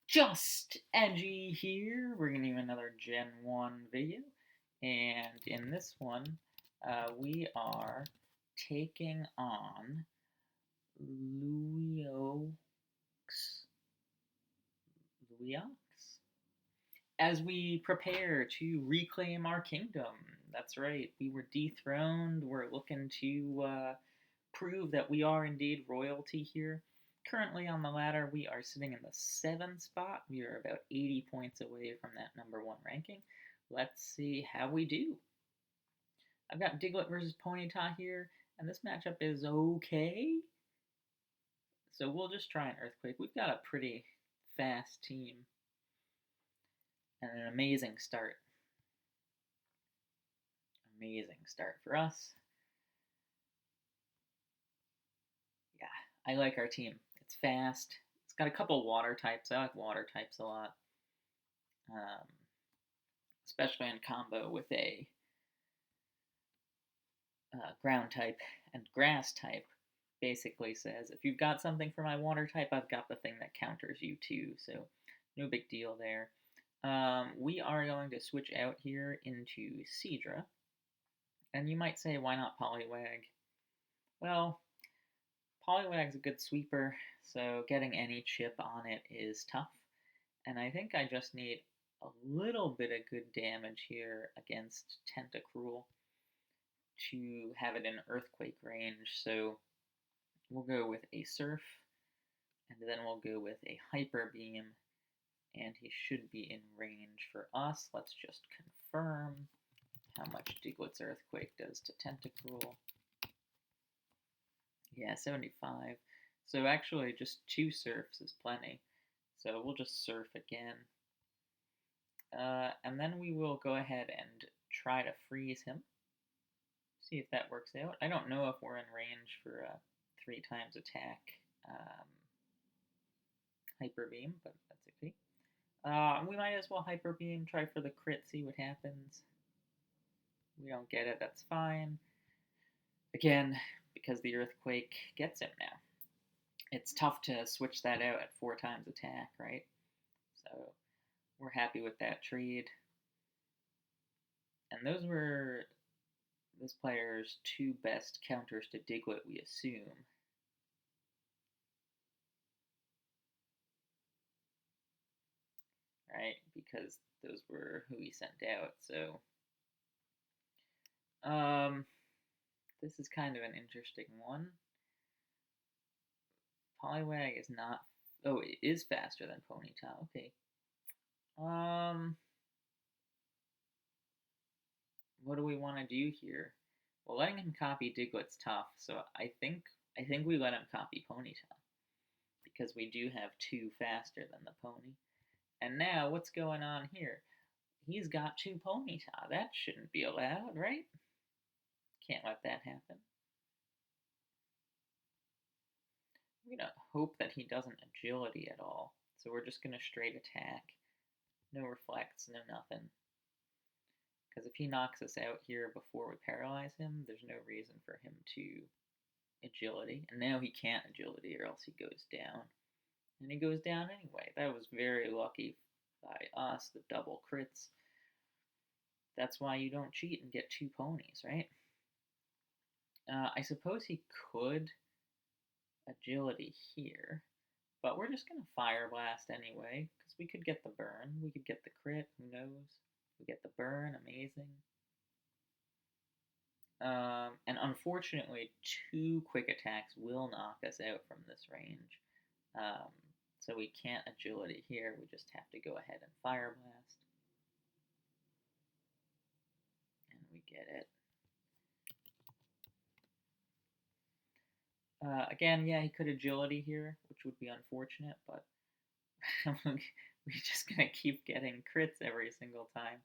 Just Edgy here, bringing you another Gen 1 video. And in this one, we are taking on Louiox as we prepare to reclaim our kingdom. That's right, we were dethroned. We're looking to prove that we are indeed royalty here. Currently on the ladder, we are sitting in the 7th spot. We are about 80 points away from that number 1 ranking. Let's see how we do. I've got Diglett versus Ponyta here, and this matchup is okay. So we'll just try an Earthquake. We've got a pretty fast team and an amazing start. Amazing start for us. Yeah, I like our team. It's fast. It's got a couple water types. I like water types a lot, especially in combo with a ground type. And grass type basically says, if you've got something for my water type, I've got the thing that counters you too. So no big deal there. We are going to switch out here into Seadra. And you might say, why not Poliwag? Well, Poliwag's a good sweeper, so getting any chip on it is tough. And I think I just need a little bit of good damage here against Tentacruel to have it in Earthquake range. So we'll go with a Surf, and then we'll go with a Hyper Beam, and he should be in range for us. Let's just confirm how much Diglett's Earthquake does to Tentacruel. Yeah, 75. So actually just 2 Surfs is plenty. So we'll just Surf again. And then we will go ahead and try to freeze him. See if that works out. I don't know if we're in range for a 3 times attack Hyper Beam, but that's okay. We might as well Hyper Beam, try for the crit, see what happens. We don't get it, that's fine. Again, because the Earthquake gets him now. It's tough to switch that out at 4 times attack, right? So we're happy with that trade. And those were this player's 2 best counters to Diglett, we assume. Right? Because those were who he sent out, so this is kind of an interesting one. Poliwag is not... Oh, it is faster than Ponyta. Okay. What do we want to do here? Well, letting him copy Diglett's tough, so I think we let him copy Ponyta, because we do have 2 faster than the pony. And now, what's going on here? He's got 2 Ponyta. That shouldn't be allowed, right? Can't let that happen. We're going to hope that he doesn't agility at all. So we're just going to straight attack. No reflects, no nothing. Because if he knocks us out here before we paralyze him, there's no reason for him to agility. And now he can't agility or else he goes down. And he goes down anyway. That was very lucky by us, the double crits. That's why you don't cheat and get 2 ponies, right? I suppose he could agility here, but we're just going to Fire Blast anyway, because we could get the burn, we could get the crit, who knows? We get the burn, amazing. And unfortunately, 2 quick attacks will knock us out from this range. So we can't agility here, we just have to go ahead and Fire Blast. And we get it. Again, yeah, he could agility here, which would be unfortunate, but we're just going to keep getting crits every single time,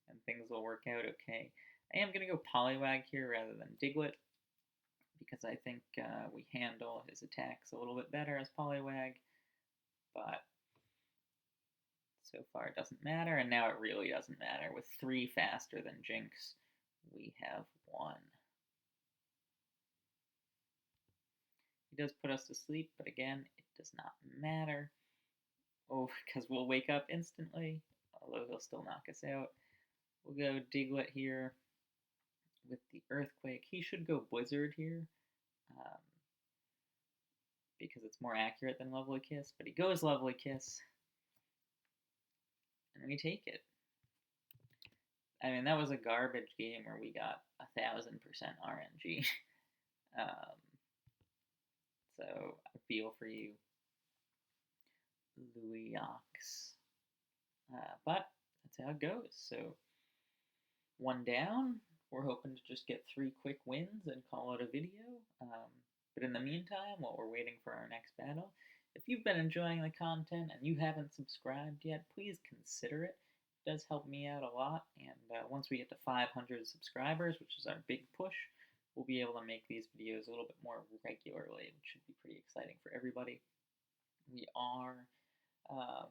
and things will work out okay. I am going to go Poliwag here rather than Diglett, because I think we handle his attacks a little bit better as Poliwag, but so far it doesn't matter, and now it really doesn't matter. With 3 faster than Jinx, we have 1. He does put us to sleep, but again, it does not matter. Oh, because we'll wake up instantly, although he'll still knock us out. We'll go Diglett here with the Earthquake. He should go Blizzard here um, because it's more accurate than Lovely Kiss, but he goes Lovely Kiss, and we take it. I mean, that was a garbage game where we got 1,000% RNG. um, so I feel for you, Louis Ox. But that's how it goes. So one down. We're hoping to just get 3 quick wins and call it a video. But in the meantime, while we're waiting for our next battle, if you've been enjoying the content and you haven't subscribed yet, please consider it. It does help me out a lot. And once we get to 500 subscribers, which is our big push, we'll be able to make these videos a little bit more regularly, which should be pretty exciting for everybody. We are um,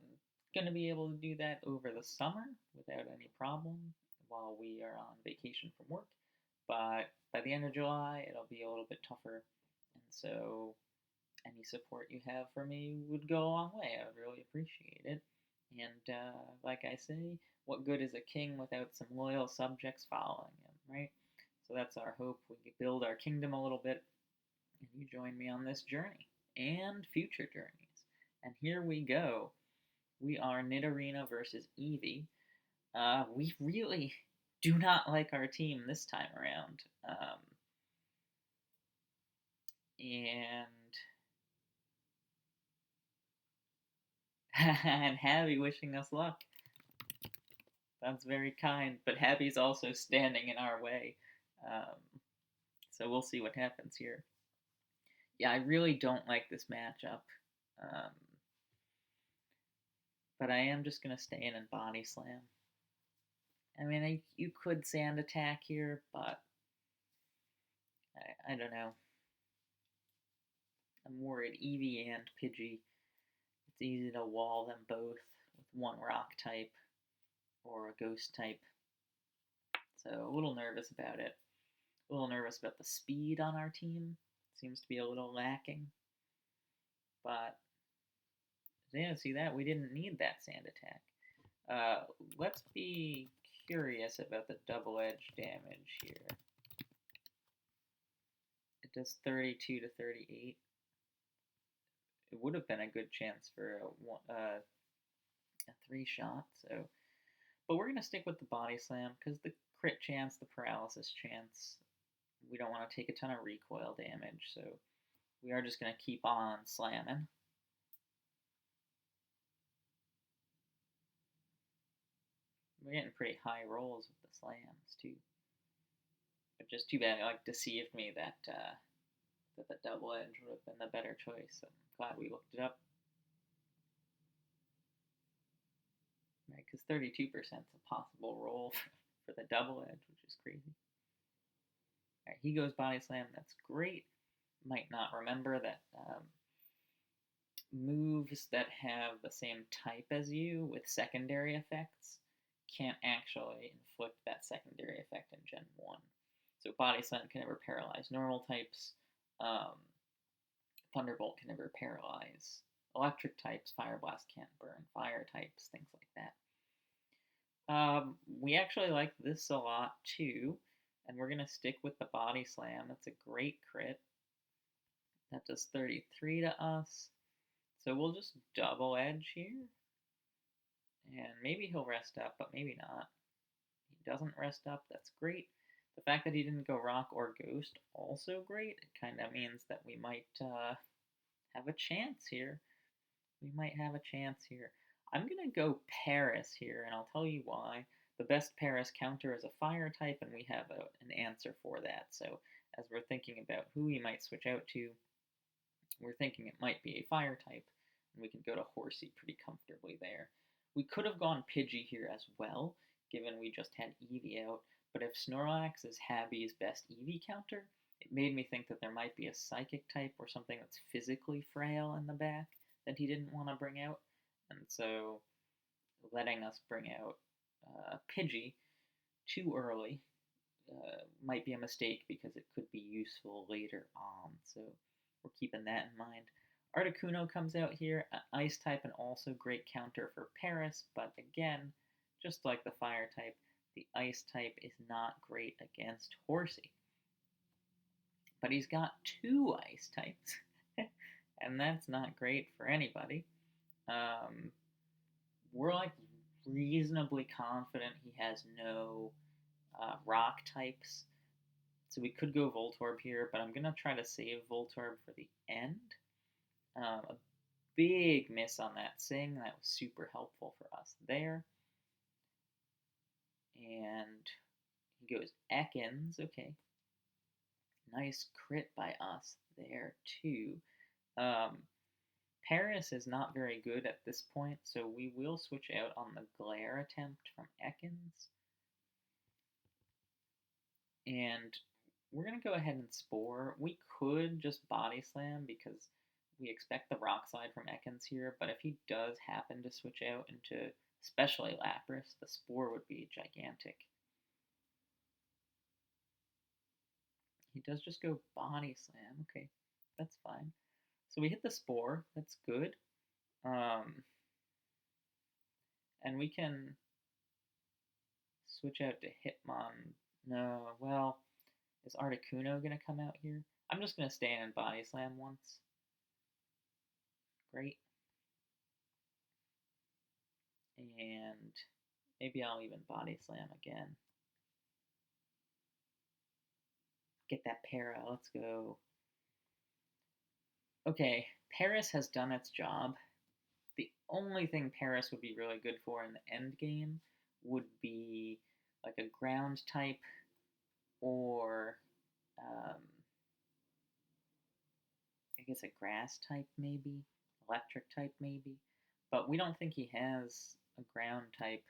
going to be able to do that over the summer without any problem while we are on vacation from work. But by the end of July, it'll be a little bit tougher. And so any support you have for me would go a long way. I would really appreciate it. And like I say, what good is a king without some loyal subjects following him, right? So that's our hope. We can build our kingdom a little bit, and you join me on this journey and future journeys. And here we go. We are Nidorina versus Eevee. We really do not like our team this time around. And and Habby wishing us luck. That's very kind, but Habby's also standing in our way. Um, so we'll see what happens here. Yeah, I really don't like this matchup. Um, but I am just going to stay in and body slam. I mean, you could sand attack here, but I don't know. I'm worried Eevee and Pidgey. It's easy to wall them both with one rock type or a ghost type. So a little nervous about it. A little nervous about the speed on our team. Seems to be a little lacking. But yeah, see that? We didn't need that sand attack. Let's be curious about the double edge damage here. It does 32 to 38. It would have been a good chance for a 3-shot. So, but we're gonna stick with the body slam because the crit chance, the paralysis chance, we don't want to take a ton of recoil damage. So we are just gonna keep on slamming. We're getting pretty high rolls with the slams too. But just too bad it deceived me that that the double edge would have been the better choice. I'm glad we looked it up. Right, because 32% is a possible roll for the double edge, which is crazy. Alright, he goes body slam. That's great. Might not remember that moves that have the same type as you with secondary effects can't actually inflict that secondary effect in Gen 1. So Body Slam can never paralyze normal types. Thunderbolt can never paralyze electric types. Fire Blast can't burn fire types, things like that. We actually like this a lot too, and we're going to stick with the Body Slam. That's a great crit. That does 33 to us. So we'll just double edge here. And maybe he'll rest up, but maybe not. He doesn't rest up, that's great. The fact that he didn't go rock or ghost, also great. It kind of means that we might have a chance here. We might have a chance here. I'm going to go Paris here, and I'll tell you why. The best Paris counter is a fire type, and we have an answer for that. So as we're thinking about who we might switch out to, we're thinking it might be a fire type, and we can go to Horsey pretty comfortably there. We could have gone Pidgey here as well, given we just had Eevee out, but if Snorlax is Habby's best Eevee counter, it made me think that there might be a Psychic type or something that's physically frail in the back that he didn't want to bring out, and so letting us bring out Pidgey too early might be a mistake because it could be useful later on, so we're keeping that in mind. Articuno comes out here, an ice type, and also great counter for Paris, but again, just like the fire type, the ice type is not great against Horsey. But he's got two ice types, and that's not great for anybody. Um, we're like reasonably confident he has no rock types, so we could go Voltorb here, but I'm going to try to save Voltorb for the end. A big miss on that Sing. That was super helpful for us there. And he goes Ekans. Okay. Nice crit by us there, too. Paris is not very good at this point, so we will switch out on the Glare attempt from Ekans. And we're going to go ahead and Spore. We could just Body Slam because we expect the Rock Slide from Ekans here, but if he does happen to switch out into especially Lapras, the Spore would be gigantic. He does just go Body Slam. Okay, that's fine. So we hit the Spore. That's good. And we can switch out to Hitmon. No, well, is Articuno going to come out here? I'm just going to stay in Body Slam once. Great. And maybe I'll even Body Slam again. Get that para. Let's go. Okay, Paris has done its job. The only thing Paris would be really good for in the end game would be like a ground type or I guess a grass type maybe, electric type maybe. But we don't think he has a ground type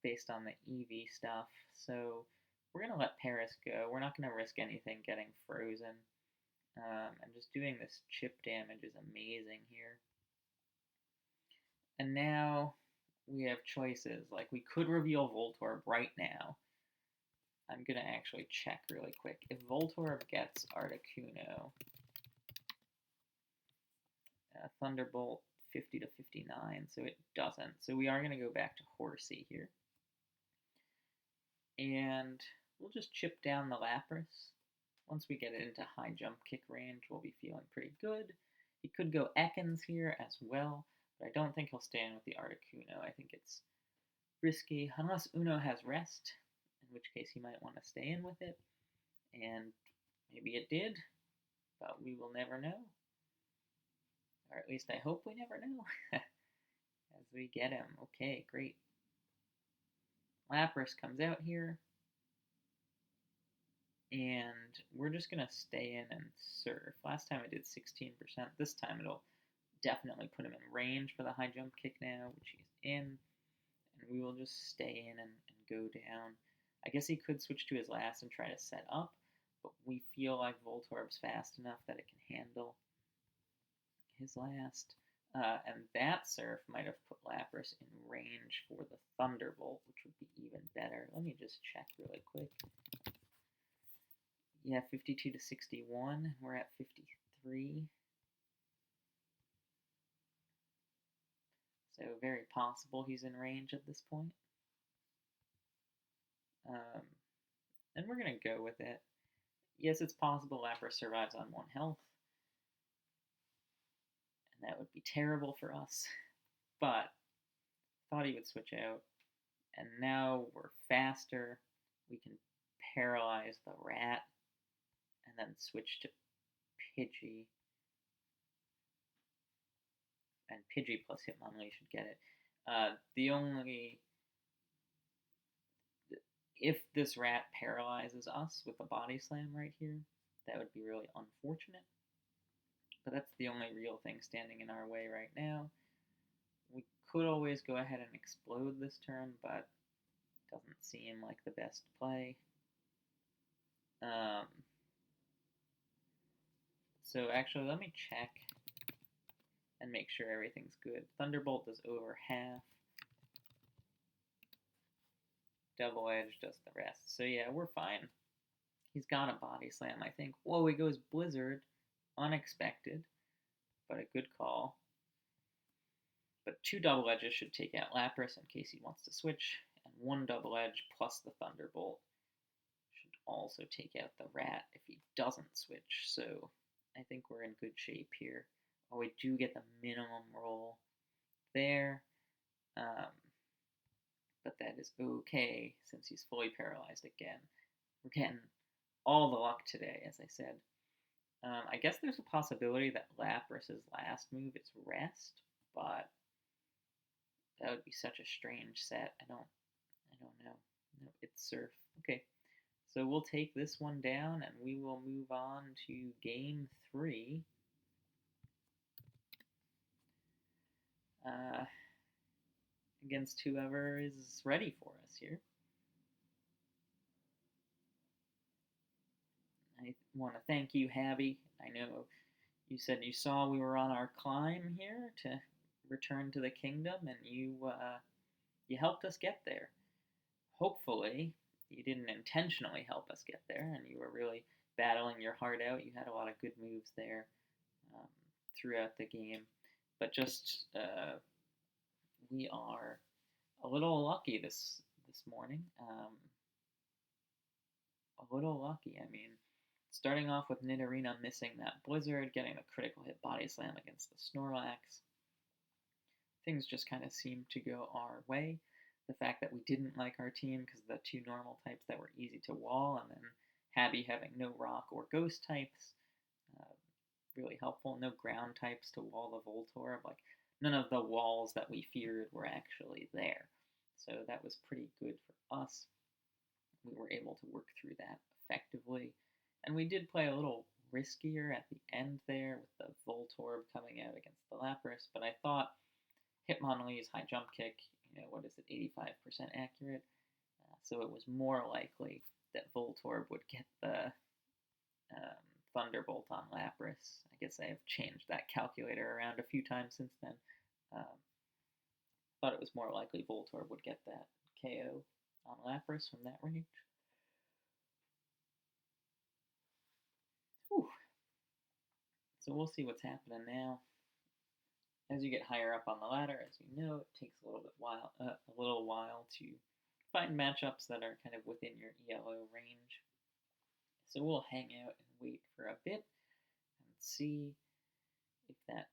based on the EV stuff, so we're going to let Paris go. We're not going to risk anything getting frozen. And just doing this chip damage is amazing here. And now we have choices. Like, we could reveal Voltorb right now. I'm going to actually check really quick. If Voltorb gets Articuno, Thunderbolt 50 to 59, so it doesn't. So we are going to go back to Horsey here. And we'll just chip down the Lapras. Once we get it into high jump kick range, we'll be feeling pretty good. He could go Ekans here as well, but I don't think he'll stay in with the Articuno. I think it's risky, unless Uno has rest, in which case he might want to stay in with it. And maybe it did, but we will never know. Or at least I hope we never know. As we get him. Okay, great. Lapras comes out here. And we're just going to stay in and surf. Last time I did 16%. This time it'll definitely put him in range for the high jump kick now, which he's in. And we will just stay in and go down. I guess he could switch to his last and try to set up, but we feel like Voltorb's fast enough that it can handle his last. And that surf might have put Lapras in range for the Thunderbolt, which would be even better. Let me just check really quick. Yeah, 52 to 61. We're at 53. So very possible he's in range at this point. And we're going to go with it. Yes, it's possible Lapras survives on 1 health. And that would be terrible for us. But thought he would switch out. And now we're faster. We can paralyze the rat. And then switch to Pidgey. And Pidgey plus Hitmonlee should get it. If this rat paralyzes us with a Body Slam right here, that would be really unfortunate. But that's the only real thing standing in our way right now. We could always go ahead and explode this turn, but it doesn't seem like the best play. So actually, let me check and make sure everything's good. Thunderbolt does over half. Double Edge does the rest. So yeah, we're fine. He's got a Body Slam, I think. Whoa, he goes Blizzard. Unexpected. but a good call. But 2 double edges should take out Lapras in case he wants to switch, and 1 double edge plus the Thunderbolt should also take out the Rat if he doesn't switch. So I think we're in good shape here. Oh, we do get the minimum roll there, but that is okay since he's fully paralyzed again. We're getting all the luck today, as I said. I guess there's a possibility that Lapras' last move is Rest, but that would be such a strange set. I don't know. No, it's Surf. Okay, so we'll take this one down, and we will move on to Game 3. Against whoever is ready for us here. I want to thank you, Habby. I know you said you saw we were on our climb here to return to the kingdom, and you helped us get there. Hopefully, you didn't intentionally help us get there, and you were really battling your heart out. You had a lot of good moves there throughout the game, but just we are a little lucky this morning. A little lucky. I mean, starting off with Nidorina missing that Blizzard, getting the critical hit body slam against the Snorlax. Things just kind of seemed to go our way. The fact that we didn't like our team because of the 2 normal types that were easy to wall, and then Habby having no rock or ghost types, really helpful. No ground types to wall the Voltorb. Like, none of the walls that we feared were actually there. So that was pretty good for us. We were able to work through that effectively. And we did play a little riskier at the end there with the Voltorb coming out against the Lapras, but I thought Hitmonlee's high jump kick, 85% accurate, so it was more likely that Voltorb would get the Thunderbolt on Lapras. I guess I have changed that calculator around a few times since then. Thought it was more likely Voltorb would get that KO on Lapras from that range. Whew. So we'll see what's happening now. As you get higher up on the ladder, as you know, it takes a little while to find matchups that are kind of within your ELO range. So we'll hang out and wait for a bit and see if that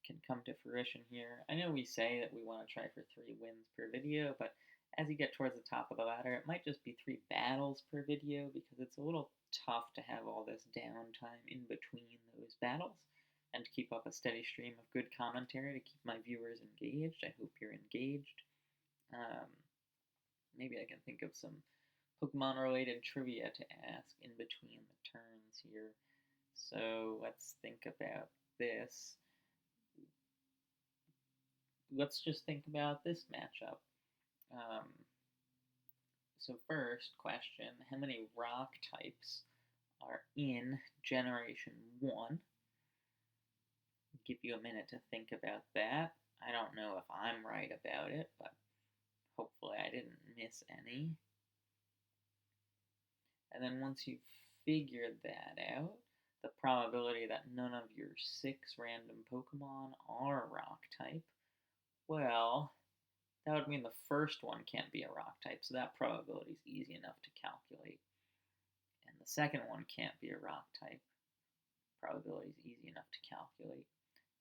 can come to fruition here. I know we say that we want to try for 3 wins per video, but as you get towards the top of the ladder, it might just be 3 battles per video because it's a little tough to have all this downtime in between those battles and to keep up a steady stream of good commentary to keep my viewers engaged. I hope you're engaged. Maybe I can think of some Pokemon-related trivia to ask in between the turns here. So let's think about this. Let's just think about this matchup. So first question, how many rock types are in Generation 1? Give you a minute to think about that. I don't know if I'm right about it, but hopefully I didn't miss any. And then once you've figured that out, the probability that none of your 6 random Pokemon are rock type, well, that would mean the first one can't be a rock type, so that probability is easy enough to calculate. And the second one can't be a rock type. Probability is easy enough to calculate.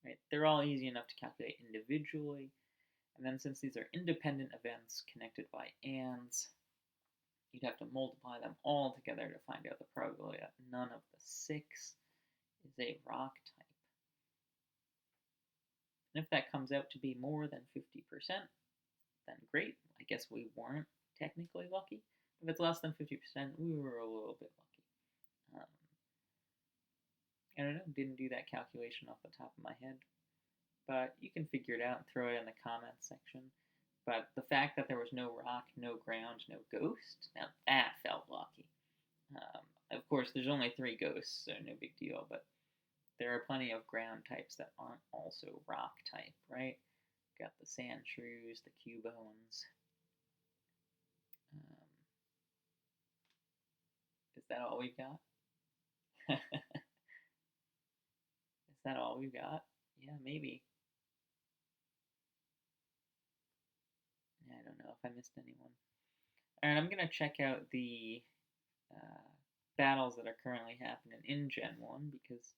Right? They're all easy enough to calculate individually. And then since these are independent events connected by ands, you'd have to multiply them all together to find out the probability that none of the 6 is a rock type. And if that comes out to be more than 50%, then great. I guess we weren't technically lucky. If it's less than 50%, we were a little bit lucky. I don't know, didn't do that calculation off the top of my head. But you can figure it out and throw it in the comments section. But the fact that there was no rock, no ground, no ghost, now that felt lucky. Of course, there's only 3 ghosts, so no big deal, but there are plenty of ground types that aren't also rock type, right? Got the Sandshrews, the Cubones. Is that all we've got? Is that all we've got? Yeah, maybe. Yeah, I don't know if I missed anyone. Alright, I'm gonna check out the uh, battles that are currently happening in Gen 1 because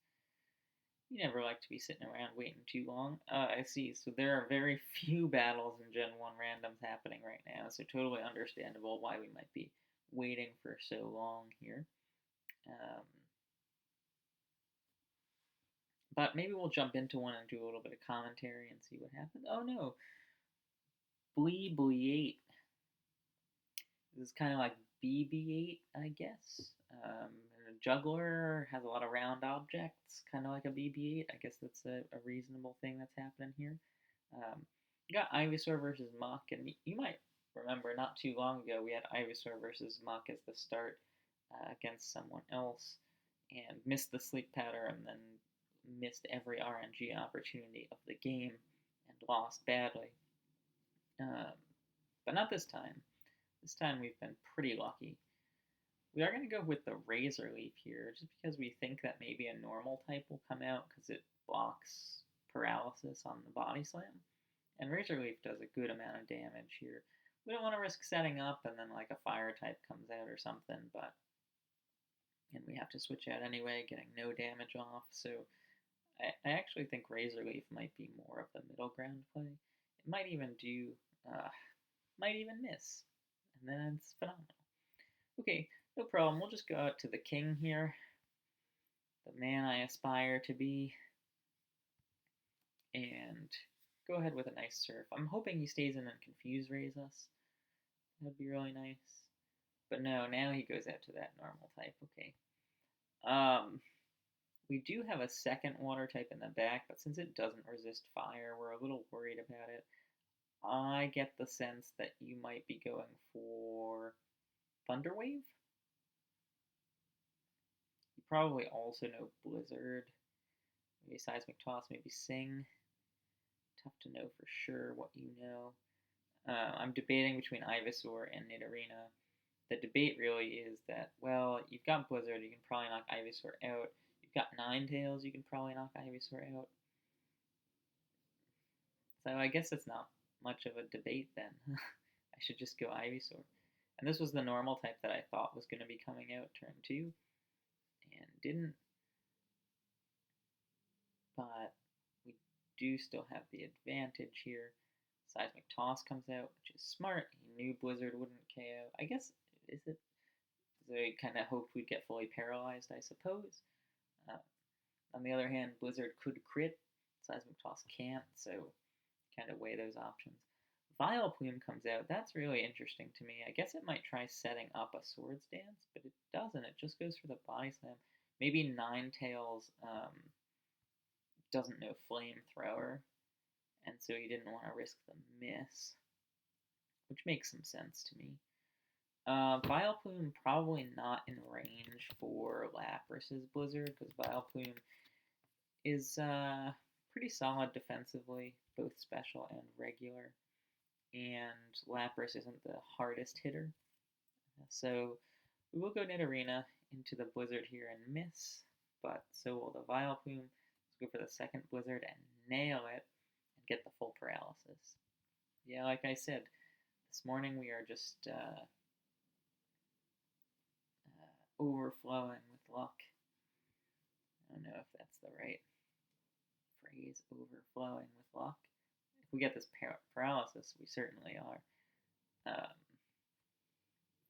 you never like to be sitting around waiting too long. I see. So there are very few battles in Gen 1 randoms happening right now, so totally understandable why we might be waiting for so long here. Um, but maybe we'll jump into one and do a little bit of commentary and see what happens. Oh no, Blee Blee 8. This is kind of like BB-8, I guess. A juggler has a lot of round objects, kind of like a BB-8. I guess that's a reasonable thing that's happening here. You got Ivysaur versus Mach, and you might remember not too long ago we had Ivysaur versus Mach as the start against someone else, and missed the sleep powder, and then missed every RNG opportunity of the game and lost badly. Um, but not this time. This time we've been pretty lucky. We are going to go with the Razor Leaf here, just because we think that maybe a normal type will come out because it blocks paralysis on the Body Slam. And Razor Leaf does a good amount of damage here. We don't want to risk setting up and then like a Fire type comes out or something, but and we have to switch out anyway, getting no damage off. So I actually think Razor Leaf might be more of the middle ground play. It might even do, might even miss, and then it's phenomenal. Okay, no problem. We'll just go out to the king here, the man I aspire to be, and go ahead with a nice surf. I'm hoping he stays in and Confuse Raise us. That'd be really nice. But no, now he goes out to that normal type. Okay. We do have a second water type in the back, but since it doesn't resist fire, we're a little worried about it. I get the sense that you might be going for Thunder Wave. You probably also know Blizzard. Maybe Seismic Toss, maybe Sing. Tough to know for sure what you know. I'm debating between Ivysaur and Nidorina. The debate really is that, well, you've got Blizzard, you can probably knock Ivysaur out. You've got Ninetales, you can probably knock Ivysaur out. So I guess it's not much of a debate then. I should just go Ivysaur. And this was the normal type that I thought was going to be coming out turn 2, and didn't. But we do still have the advantage here. Seismic Toss comes out, which is smart. He knew Blizzard wouldn't KO. I guess, is it? So he kind of hoped we'd get fully paralyzed, I suppose. On the other hand, Blizzard could crit. Seismic Toss can't, so kind of weigh those options. Vileplume comes out. That's really interesting to me. I guess it might try setting up a Swords Dance, but it doesn't. It just goes for the Body Slam. Maybe Ninetales doesn't know Flamethrower, and so he didn't want to risk the miss, which makes some sense to me. Vileplume probably not in range for Lapras's Blizzard, because Vileplume is pretty solid defensively, both special and regular, and Lapras isn't the hardest hitter. So we will go Nidorina into the Blizzard here and miss, but so will the Vileplume. Let's go for the second Blizzard and nail it and get the full paralysis. Yeah, like I said, this morning we are just overflowing with luck. I don't know if that's the right phrase, overflowing with luck. If we get this paralysis, we certainly are.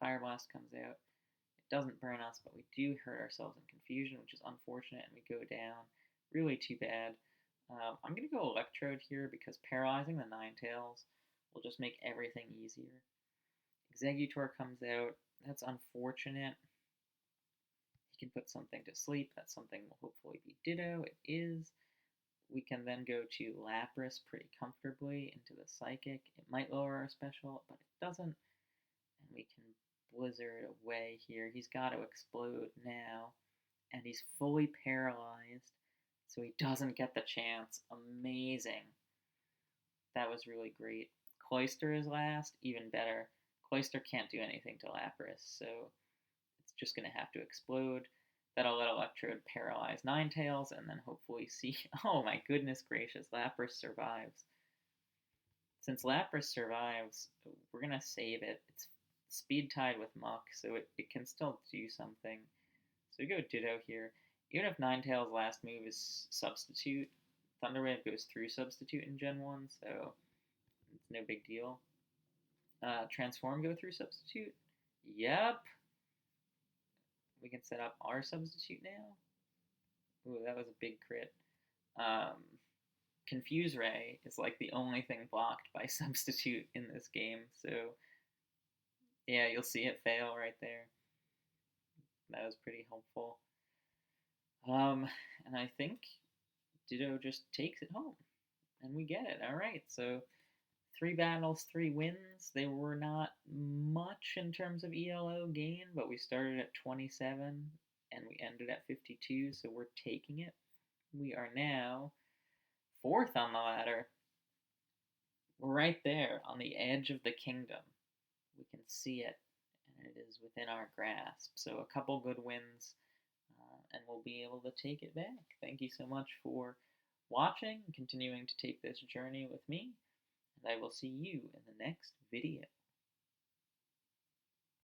Fire Blast comes out. It doesn't burn us, but we do hurt ourselves in Confusion, which is unfortunate, and we go down. Really too bad. I'm going to go Electrode here because paralyzing the Ninetales will just make everything easier. Exeggutor comes out. That's unfortunate. He can put something to sleep. That something will hopefully be Ditto. It is. We can then go to Lapras pretty comfortably into the Psychic. It might lower our special, but it doesn't. And we can Blizzard away here. He's got to explode now. And he's fully paralyzed, so he doesn't get the chance. Amazing. That was really great. Cloyster is last, even better. Cloyster can't do anything to Lapras, so it's just going to have to explode. That'll let Electrode paralyze Ninetales, and then hopefully see. Oh my goodness gracious, Lapras survives. Since Lapras survives, we're gonna save it. It's speed tied with Muck, so it can still do something. So we go Ditto here. Even if Ninetales' last move is Substitute, Thunder Wave goes through Substitute in Gen 1, so it's no big deal. Transform go through Substitute? Yep. We can set up our Substitute now. Ooh, that was a big crit. Confuse Ray is like the only thing blocked by Substitute in this game, so yeah, you'll see it fail right there. That was pretty helpful. And I think Ditto just takes it home, and we get it. All right, so 3 battles, 3 wins. They were not much in terms of ELO gain, but we started at 27 and we ended at 52, so we're taking it. We are now 4th on the ladder. We're right there on the edge of the kingdom. We can see it, and it is within our grasp. So a couple good wins, and we'll be able to take it back. Thank you so much for watching and continuing to take this journey with me, and I will see you in the next video.